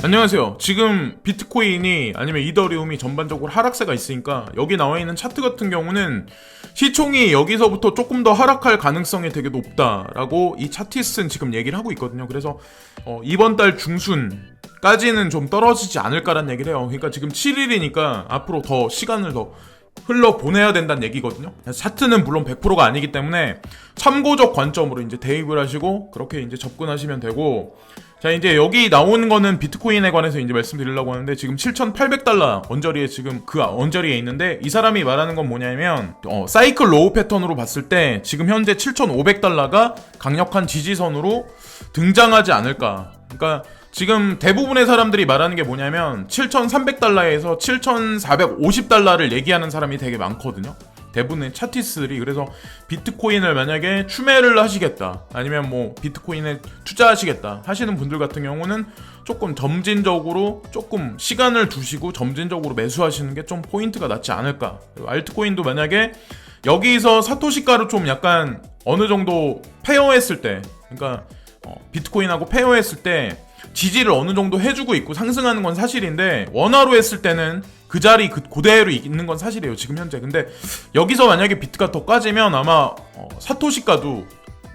안녕하세요. 지금 비트코인이 아니면 이더리움이 전반적으로 하락세가 있으니까 여기 나와 있는 차트 같은 경우는 시총이 여기서부터 조금 더 하락할 가능성이 되게 높다라고 이 차티스트는 지금 얘기를 하고 있거든요. 그래서 이번 달 중순까지는 좀 떨어지지 않을까라는 얘기를 해요. 그러니까 지금 7일이니까 앞으로 더 시간을 더 흘러보내야 된다는 얘기거든요. 차트는 물론 100%가 아니기 때문에 참고적 관점으로 이제 대입을 하시고 그렇게 이제 접근하시면 되고, 자, 이제 여기 나오는 거는 비트코인에 관해서 이제 말씀드리려고 하는데, 지금 7,800달러 언저리에 지금 그 언저리에 있는데, 이 사람이 말하는 건 뭐냐면 사이클 로우 패턴으로 봤을 때 지금 현재 7,500달러가 강력한 지지선으로 등장하지 않을까. 그러니까 지금 대부분의 사람들이 말하는 게 뭐냐면 7,300달러에서 7,450달러를 얘기하는 사람이 되게 많거든요. 대부분의 차티스들이. 그래서 비트코인을 만약에 추매를 하시겠다, 아니면 뭐 비트코인에 투자하시겠다 하시는 분들 같은 경우는 조금 점진적으로 조금 시간을 두시고 점진적으로 매수하시는 게 좀 포인트가 낫지 않을까. 그리고 알트코인도 만약에 여기서 사토시가로 좀 약간 어느 정도 페어했을 때, 그러니까 비트코인하고 페어했을 때 지지를 어느 정도 해주고 있고 상승하는 건 사실인데, 원화로 했을 때는 그 자리 그대로 있는 건 사실이에요, 지금 현재. 근데 여기서 만약에 비트가 더 까지면 아마 사토시가도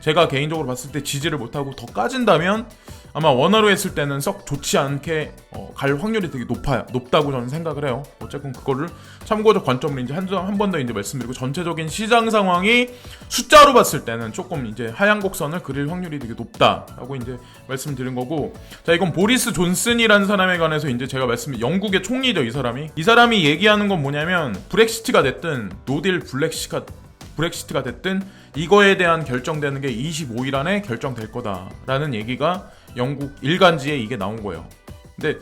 제가 개인적으로 봤을 때 지지를 못하고 더 까진다면 아마 원화로 했을 때는 썩 좋지 않게 갈 확률이 되게 높다고 저는 생각을 해요. 어쨌든 그거를 참고적 관점으로 이제 한 번 더 이제 말씀드리고, 전체적인 시장 상황이 숫자로 봤을 때는 조금 이제 하향 곡선을 그릴 확률이 되게 높다라고 이제 말씀드린 거고, 자, 이건 보리스 존슨이라는 사람에 관해서 이제 제가 영국의 총리죠, 이 사람이 얘기하는 건 뭐냐면, 브렉시트가 됐든 노딜 브렉시트가 됐든 이거에 대한 결정되는 게 25일 안에 결정될 거다라는 얘기가 영국 일간지에 이게 나온 거예요. 근데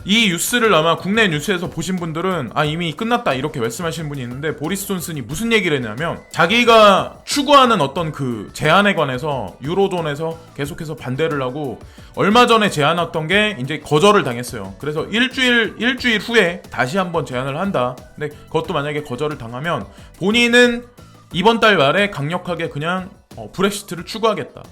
이 뉴스를 아마 국내 뉴스에서 보신 분들은 이미 끝났다 이렇게 말씀하시는 분이 있는데, 보리스 존슨이 무슨 얘기를 했냐면, 자기가 추구하는 어떤 그 제안에 관해서 유로존에서 계속해서 반대를 하고 얼마 전에 제안했던 게 이제 거절을 당했어요. 그래서 일주일 후에 다시 한번 제안을 한다. 근데 그것도 만약에 거절을 당하면 본인은 이번 달 말에 강력하게 그냥 브렉시트를 추구하겠다.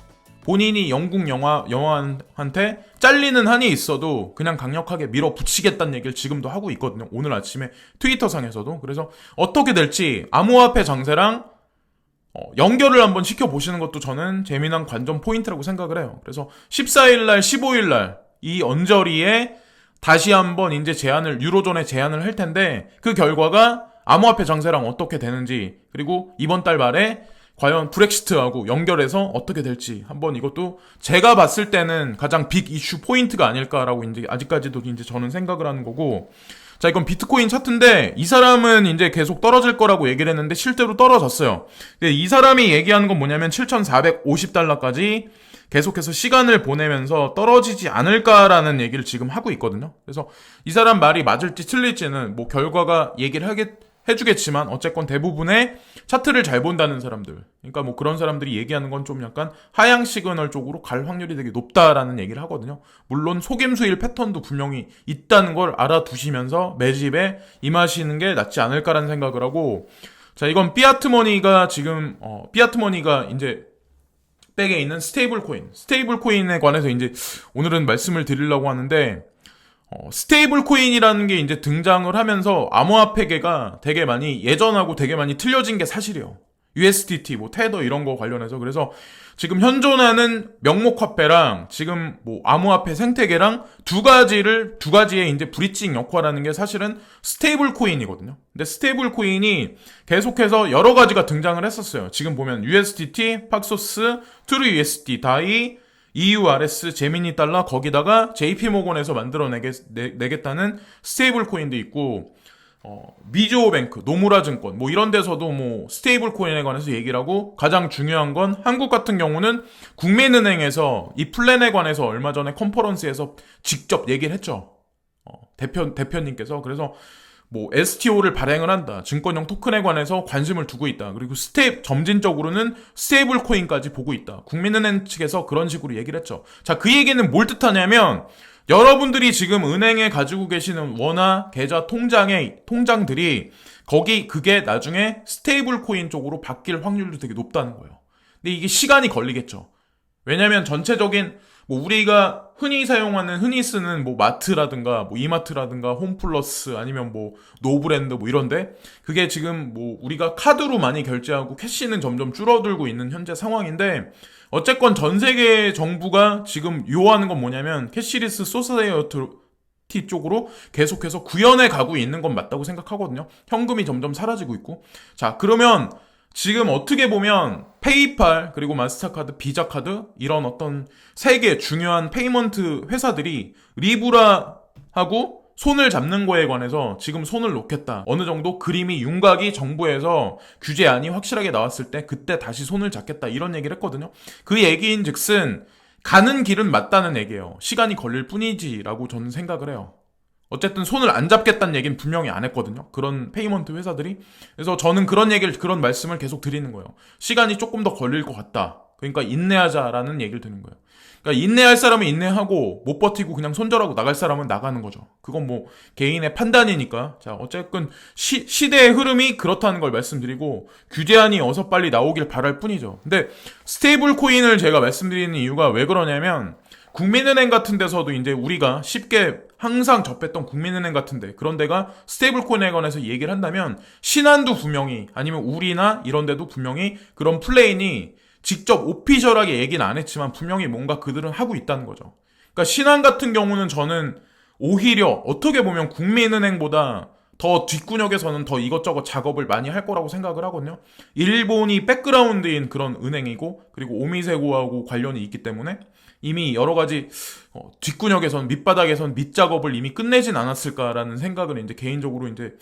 본인이 영국 영화한테 잘리는 한이 있어도 그냥 강력하게 밀어붙이겠다는 얘기를 지금도 하고 있거든요. 오늘 아침에 트위터상에서도. 그래서 어떻게 될지 암호화폐 장세랑 연결을 한번 시켜보시는 것도 저는 재미난 관전 포인트라고 생각을 해요. 그래서 14일날, 15일날 이 언저리에 다시 한번 이제 유로존에 제안을 할 텐데, 그 결과가 암호화폐 장세랑 어떻게 되는지, 그리고 이번 달 말에 과연 브렉시트하고 연결해서 어떻게 될지 한번, 이것도 제가 봤을 때는 가장 빅 이슈 포인트가 아닐까라고 이제 아직까지도 이제 저는 생각을 하는 거고, 자, 이건 비트코인 차트인데, 이 사람은 이제 계속 떨어질 거라고 얘기를 했는데 실제로 떨어졌어요. 근데 이 사람이 얘기하는 건 뭐냐면 7,450달러까지 계속해서 시간을 보내면서 떨어지지 않을까라는 얘기를 지금 하고 있거든요. 그래서 이 사람 말이 맞을지 틀릴지는 뭐 결과가 얘기를 해주겠지만, 어쨌건 대부분의 차트를 잘 본다는 사람들, 그러니까 뭐 그런 사람들이 얘기하는 건 좀 약간 하향 시그널 쪽으로 갈 확률이 되게 높다라는 얘기를 하거든요. 물론 속임수일 패턴도 분명히 있다는 걸 알아두시면서 매집에 임하시는 게 낫지 않을까라는 생각을 하고, 자, 이건 피아트머니가 지금 피아트머니가 이제 백에 있는 스테이블 코인에 관해서 이제 오늘은 말씀을 드리려고 하는데, 스테이블 코인이라는 게 이제 등장을 하면서 암호화폐계가 되게 많이, 예전하고 되게 많이 틀려진 게 사실이에요. USDT, 뭐 테더 이런 거 관련해서. 그래서 지금 현존하는 명목화폐랑 지금 뭐 암호화폐 생태계랑 두 가지의 이제 브릿징 역할하는 게 사실은 스테이블 코인이거든요. 근데 스테이블 코인이 계속해서 여러 가지가 등장을 했었어요. 지금 보면 USDT, 팍소스, 트루USD, 다이, EURS, 제미니 달러, 거기다가 JP모건에서 만들어내겠다는 스테이블 코인도 있고, 미주호뱅크, 노무라 증권, 뭐 이런 데서도 뭐 스테이블 코인에 관해서 얘기를 하고, 가장 중요한 건 한국 같은 경우는 국민은행에서 이 플랜에 관해서 얼마 전에 컨퍼런스에서 직접 얘기를 했죠. 대표님께서. 그래서 뭐 STO를 발행을 한다, 증권형 토큰에 관해서 관심을 두고 있다, 그리고 점진적으로는 스테이블 코인까지 보고 있다, 국민은행 측에서 그런 식으로 얘기를 했죠. 자, 그 얘기는 뭘 뜻하냐면, 여러분들이 지금 은행에 가지고 계시는 원화 계좌 통장들이 그게 나중에 스테이블 코인 쪽으로 바뀔 확률도 되게 높다는 거예요. 근데 이게 시간이 걸리겠죠. 왜냐면 전체적인 뭐 우리가 흔히 쓰는 뭐 마트라든가 뭐 이마트라든가 홈플러스 아니면 뭐 노브랜드 뭐 이런데 그게 지금 뭐 우리가 카드로 많이 결제하고 캐시는 점점 줄어들고 있는 현재 상황인데 어쨌건 전 세계 정부가 지금 요하는 건 뭐냐면 캐시리스 소사이어티 쪽으로 계속해서 구현해 가고 있는 건 맞다고 생각하거든요. 현금이 점점 사라지고 있고. 자, 그러면 지금 어떻게 보면 페이팔 그리고 마스터카드, 비자카드 이런 어떤 세계 중요한 페이먼트 회사들이 리브라하고 손을 잡는 거에 관해서 지금 손을 놓겠다. 어느 정도 그림이 윤곽이 정부에서 규제안이 확실하게 나왔을 때 그때 다시 손을 잡겠다. 이런 얘기를 했거든요. 그 얘기인 즉슨 가는 길은 맞다는 얘기예요. 시간이 걸릴 뿐이지라고 저는 생각을 해요. 어쨌든 손을 안 잡겠다는 얘기는 분명히 안 했거든요. 그런 페이먼트 회사들이. 그래서 저는 그런 말씀을 계속 드리는 거예요. 시간이 조금 더 걸릴 것 같다. 그러니까 인내하자라는 얘기를 드는 거예요. 그러니까 인내할 사람은 인내하고 못 버티고 그냥 손절하고 나갈 사람은 나가는 거죠. 그건 뭐 개인의 판단이니까. 자, 어쨌든 시대의 흐름이 그렇다는 걸 말씀드리고 규제안이 어서 빨리 나오길 바랄 뿐이죠. 근데 스테이블 코인을 제가 말씀드리는 이유가 왜 그러냐면 국민은행 같은 데서도 이제 우리가 쉽게 항상 접했던 국민은행 같은데 그런 데가 스테이블 코인에 관해서 얘기를 한다면 신한도 분명히 아니면 우리나 이런 데도 분명히 그런 플레인이 직접 오피셜하게 얘기는 안 했지만 분명히 뭔가 그들은 하고 있다는 거죠. 그러니까 신한 같은 경우는 저는 오히려 어떻게 보면 국민은행보다 더 뒷구녕에서는 더 이것저것 작업을 많이 할 거라고 생각을 하거든요. 일본이 백그라운드인 그런 은행이고 그리고 오미세고하고 관련이 있기 때문에 이미 여러 가지 뒷구녕에선 밑바닥에선 밑작업을 이미 끝내진 않았을까라는 생각을 이제 개인적으로 이제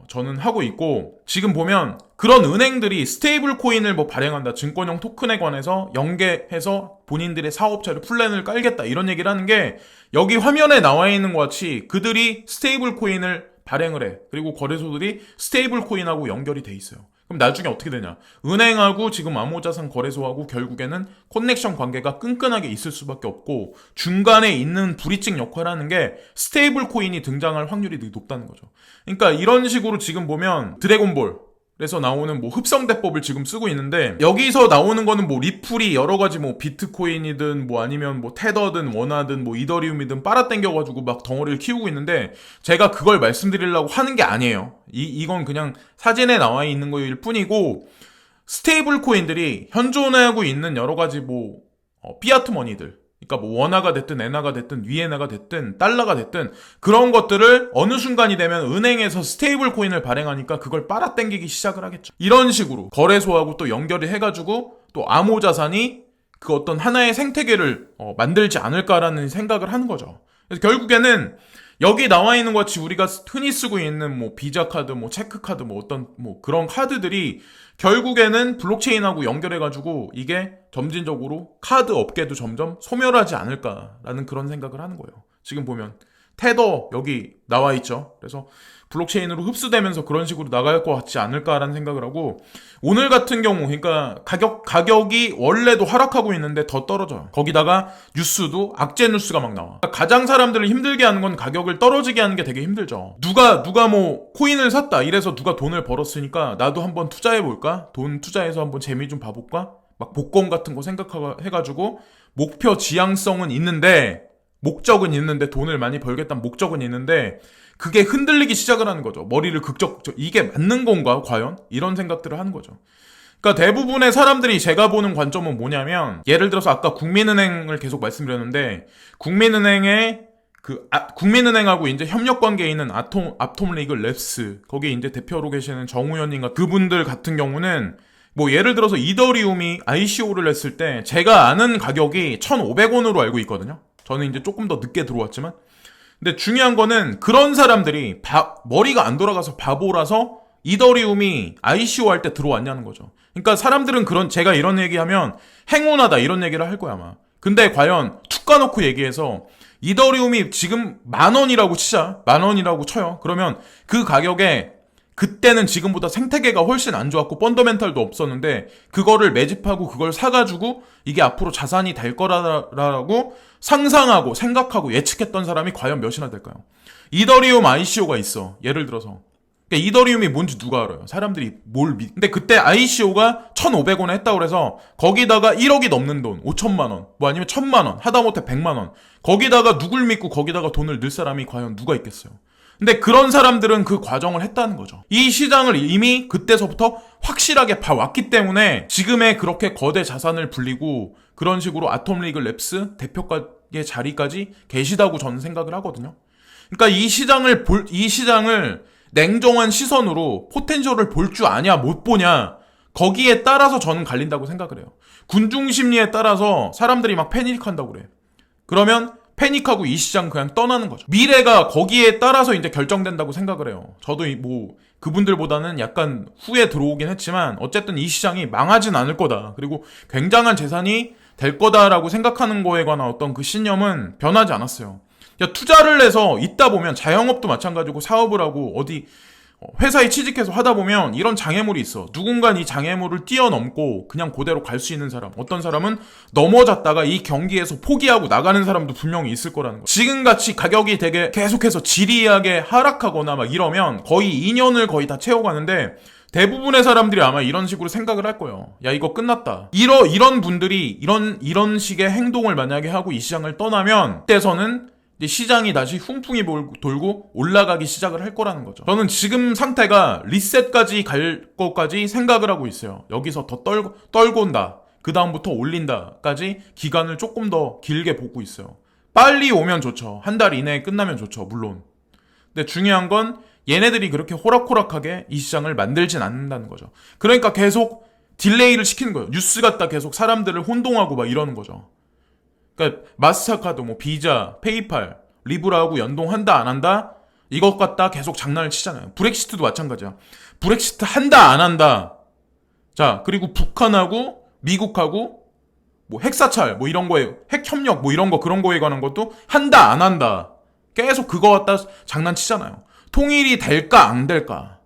저는 하고 있고 지금 보면 그런 은행들이 스테이블 코인을 뭐 발행한다 증권형 토큰에 관해서 연계해서 본인들의 사업체를 플랜을 깔겠다 이런 얘기를 하는 게 여기 화면에 나와 있는 것 같이 그들이 스테이블 코인을 발행을 해. 그리고 거래소들이 스테이블 코인하고 연결이 돼 있어요. 그럼 나중에 어떻게 되냐? 은행하고 지금 암호자산 거래소하고 결국에는 커넥션 관계가 끈끈하게 있을 수밖에 없고 중간에 있는 브리징 역할을 하는 게 스테이블 코인이 등장할 확률이 되게 높다는 거죠. 그러니까 이런 식으로 지금 보면 드래곤볼 그래서 나오는 뭐 흡성대법을 지금 쓰고 있는데 여기서 나오는 거는 뭐 리플이 여러 가지 뭐 비트코인이든 뭐 아니면 뭐 테더든 원화든 뭐 이더리움이든 빨아당겨가지고 막 덩어리를 키우고 있는데 제가 그걸 말씀드리려고 하는 게 아니에요. 이건 그냥 사진에 나와 있는 거일 뿐이고 스테이블 코인들이 현존하고 있는 여러 가지 뭐 피아트 머니들 그러니까 뭐 원화가 됐든 엔화가 됐든 위엔화가 됐든 달러가 됐든 그런 것들을 어느 순간이 되면 은행에서 스테이블 코인을 발행하니까 그걸 빨아당기기 시작을 하겠죠. 이런 식으로 거래소하고 또 연결을 해가지고 또 암호자산이 그 어떤 하나의 생태계를 만들지 않을까라는 생각을 하는 거죠. 그래서 결국에는 여기 나와 있는 것 같이 우리가 흔히 쓰고 있는 뭐 비자 카드, 뭐 체크 카드, 뭐 어떤 뭐 그런 카드들이 결국에는 블록체인하고 연결해가지고 이게 점진적으로 카드 업계도 점점 소멸하지 않을까라는 그런 생각을 하는 거예요. 지금 보면 테더 여기 나와 있죠. 그래서 블록체인으로 흡수되면서 그런 식으로 나갈 것 같지 않을까라는 생각을 하고 오늘 같은 경우 그러니까 가격이 원래도 하락하고 있는데 더 떨어져요. 거기다가 뉴스도 악재 뉴스가 막 나와. 그러니까 가장 사람들을 힘들게 하는 건 가격을 떨어지게 하는 게 되게 힘들죠. 누가 뭐 코인을 샀다 이래서 누가 돈을 벌었으니까 나도 한번 투자해볼까? 돈 투자해서 한번 재미 좀 봐볼까? 막 복권 같은 거 생각해가지고 목표 지향성은 있는데 목적은 있는데 돈을 많이 벌겠다는 목적은 있는데 그게 흔들리기 시작을 하는 거죠. 머리를 이게 맞는 건가 과연? 이런 생각들을 하는 거죠. 그러니까 대부분의 사람들이 제가 보는 관점은 뭐냐면 예를 들어서 아까 국민은행을 계속 말씀드렸는데 국민은행하고 이제 협력 관계에 있는 아톰리그 랩스 거기에 이제 대표로 계시는 정우현님과 그분들 같은 경우는 뭐 예를 들어서 이더리움이 ICO를 했을 때 제가 아는 가격이 1,500원으로 알고 있거든요. 저는 이제 조금 더 늦게 들어왔지만 근데 중요한 거는 그런 사람들이 머리가 안 돌아가서 바보라서 이더리움이 ICO 할 때 들어왔냐는 거죠. 그러니까 사람들은 제가 이런 얘기하면 행운하다 이런 얘기를 할 거야 아마. 근데 과연 툭 까놓고 얘기해서 이더리움이 지금 10,000원이라고 치자. 10,000원이라고 쳐요. 그러면 그 가격에 그때는 지금보다 생태계가 훨씬 안 좋았고 펀더멘탈도 없었는데 그거를 매집하고 그걸 사가지고 이게 앞으로 자산이 될 거라고 상상하고 생각하고 예측했던 사람이 과연 몇이나 될까요? 이더리움 ICO가 있어. 예를 들어서 그러니까 이더리움이 뭔지 누가 알아요? 사람들이 뭘 근데 그때 ICO가 1,500원에 했다고 그래서 거기다가 1억이 넘는 돈, 5천만 원, 뭐 아니면 1,000만 원, 하다못해 100만 원. 거기다가 누굴 믿고 거기다가 돈을 넣을 사람이 과연 누가 있겠어요? 근데 그런 사람들은 그 과정을 했다는 거죠. 이 시장을 이미 그때서부터 확실하게 봐왔기 때문에 지금의 그렇게 거대 자산을 불리고 그런 식으로 아톰리그 랩스 대표의 자리까지 계시다고 저는 생각을 하거든요. 그러니까 이 시장을 냉정한 시선으로 포텐셜을 볼 줄 아냐 못 보냐 거기에 따라서 저는 갈린다고 생각을 해요. 군중 심리에 따라서 사람들이 막 패닉한다고 그래. 그러면 패닉하고 이 시장 그냥 떠나는 거죠. 미래가 거기에 따라서 이제 결정된다고 생각을 해요. 저도 뭐 그분들보다는 약간 후에 들어오긴 했지만 어쨌든 이 시장이 망하진 않을 거다. 그리고 굉장한 재산이 될 거다라고 생각하는 거에 관한 어떤 그 신념은 변하지 않았어요. 투자를 해서 있다 보면 자영업도 마찬가지고 사업을 하고 어디 회사에 취직해서 하다 보면 이런 장애물이 있어. 누군가 이 장애물을 뛰어넘고 그냥 그대로 갈 수 있는 사람. 어떤 사람은 넘어졌다가 이 경기에서 포기하고 나가는 사람도 분명히 있을 거라는 거. 지금같이 가격이 되게 계속해서 지리하게 하락하거나 막 이러면 거의 2년을 거의 다 채워가는데 대부분의 사람들이 아마 이런 식으로 생각을 할 거예요. 야, 이거 끝났다. 이런 분들이 이런 식의 행동을 만약에 하고 이 시장을 떠나면 그때서는 시장이 다시 훈풍이 돌고 올라가기 시작을 할 거라는 거죠. 저는 지금 상태가 리셋까지 갈 것까지 생각을 하고 있어요. 여기서 더 떨고 온다. 그 다음부터 올린다까지 기간을 조금 더 길게 보고 있어요. 빨리 오면 좋죠. 한 달 이내에 끝나면 좋죠. 물론. 근데 중요한 건 얘네들이 그렇게 호락호락하게 이 시장을 만들진 않는다는 거죠. 그러니까 계속 딜레이를 시키는 거예요. 뉴스 갖다 계속 사람들을 혼동하고 막 이러는 거죠. 그러니까 마스터카드, 뭐 비자, 페이팔, 리브라하고 연동한다 안 한다 이것 갖다 계속 장난을 치잖아요. 브렉시트도 마찬가지야. 브렉시트 한다 안 한다. 자, 그리고 북한하고 미국하고 뭐 핵사찰 뭐 이런 거에 핵협력 뭐 이런 거 그런 거에 관한 것도 한다 안 한다. 계속 그거 갖다 장난치잖아요. 통일이 될까 안 될까?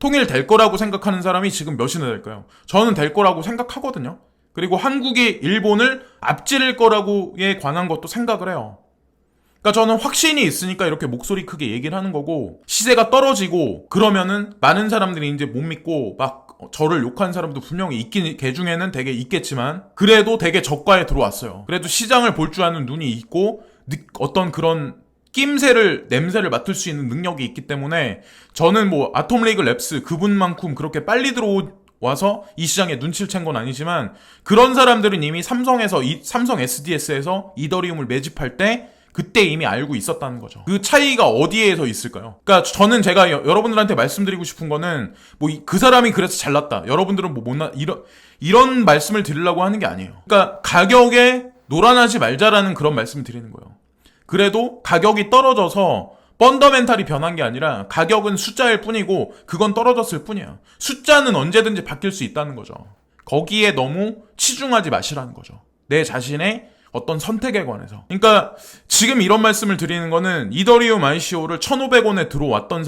통일될 거라고 생각하는 사람이 지금 몇이나 될까요? 저는 될 거라고 생각하거든요. 그리고 한국이 일본을 앞지를 거라고에 관한 것도 생각을 해요. 그러니까 저는 확신이 있으니까 이렇게 목소리 크게 얘기를 하는 거고 시세가 떨어지고 그러면은 많은 사람들이 이제 못 믿고 막 저를 욕하는 사람도 분명히 있긴 개 중에는 되게 있겠지만 그래도 되게 저가에 들어왔어요. 그래도 시장을 볼 줄 아는 눈이 있고 어떤 그런 냄새를 맡을 수 있는 능력이 있기 때문에 저는 뭐 아톰리그 랩스 그분만큼 그렇게 빨리 와서 이 시장에 눈치를 챈 건 아니지만 그런 사람들은 이미 삼성 SDS에서 이더리움을 매집할 때 그때 이미 알고 있었다는 거죠. 그 차이가 어디에서 있을까요? 그러니까 저는 제가 여러분들한테 말씀드리고 싶은 거는 뭐 그 사람이 그래서 잘났다. 여러분들은 뭐 못나 이런 말씀을 드리려고 하는 게 아니에요. 그러니까 가격에 놀아나지 말자라는 그런 말씀을 드리는 거예요. 그래도 가격이 떨어져서 펀더멘탈이 변한 게 아니라 가격은 숫자일 뿐이고 그건 떨어졌을 뿐이야. 숫자는 언제든지 바뀔 수 있다는 거죠. 거기에 너무 치중하지 마시라는 거죠. 내 자신의 어떤 선택에 관해서. 그러니까 지금 이런 말씀을 드리는 거는 이더리움 ICO를 1,500원에 들어왔던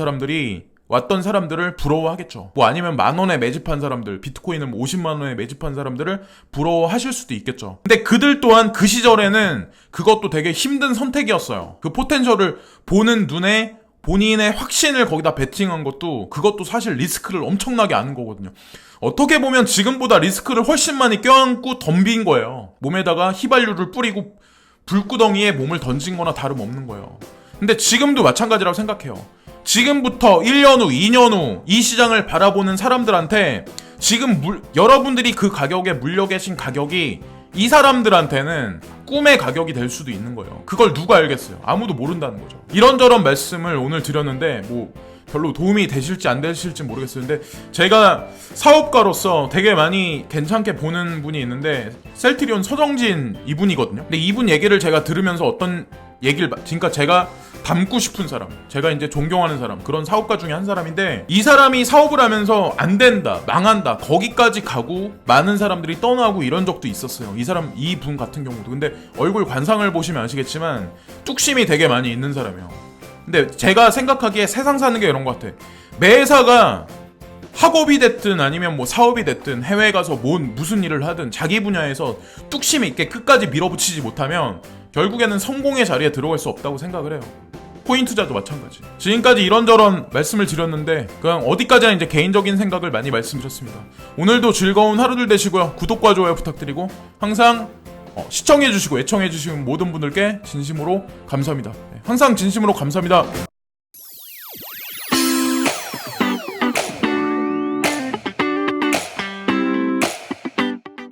사람들을 부러워하겠죠. 뭐 아니면 10,000원에 매집한 사람들, 비트코인을 50만 원에 매집한 사람들을 부러워하실 수도 있겠죠. 근데 그들 또한 그 시절에는 그것도 되게 힘든 선택이었어요. 그 포텐셜을 보는 눈에 본인의 확신을 거기다 베팅한 그것도 사실 리스크를 엄청나게 아는 거거든요. 어떻게 보면 지금보다 리스크를 훨씬 많이 껴안고 덤빈 거예요. 몸에다가 휘발유를 뿌리고 불구덩이에 몸을 던진 거나 다름없는 거예요. 근데 지금도 마찬가지라고 생각해요. 지금부터 1년 후, 2년 후 이 시장을 바라보는 사람들한테 지금 여러분들이 그 가격에 물려 계신 가격이 이 사람들한테는 꿈의 가격이 될 수도 있는 거예요. 그걸 누가 알겠어요? 아무도 모른다는 거죠. 이런저런 말씀을 오늘 드렸는데 뭐 별로 도움이 되실지 안 되실지 모르겠어요. 근데 제가 사업가로서 되게 많이 괜찮게 보는 분이 있는데 셀트리온 서정진 이분이거든요. 근데 이분 얘기를 제가 들으면서 어떤 얘기를 그러니까 제가 닮고 싶은 사람, 제가 이제 존경하는 사람, 그런 사업가 중에 한 사람인데 이 사람이 사업을 하면서 안 된다, 망한다, 거기까지 가고 많은 사람들이 떠나고 이런 적도 있었어요. 이분 같은 경우도. 근데 얼굴 관상을 보시면 아시겠지만 뚝심이 되게 많이 있는 사람이에요. 근데 제가 생각하기에 세상 사는 게 이런 것 같아. 매사가 학업이 됐든 아니면 뭐 사업이 됐든 해외에 가서 무슨 일을 하든 자기 분야에서 뚝심 있게 끝까지 밀어붙이지 못하면 결국에는 성공의 자리에 들어갈 수 없다고 생각을 해요. 코인 투자도 마찬가지. 지금까지 이런저런 말씀을 드렸는데 그냥 어디까지나 이제 개인적인 생각을 많이 말씀드렸습니다. 오늘도 즐거운 하루들 되시고요. 구독과 좋아요 부탁드리고 항상 시청해주시고 애청해주시는 모든 분들께 진심으로 감사합니다. 항상 진심으로 감사합니다.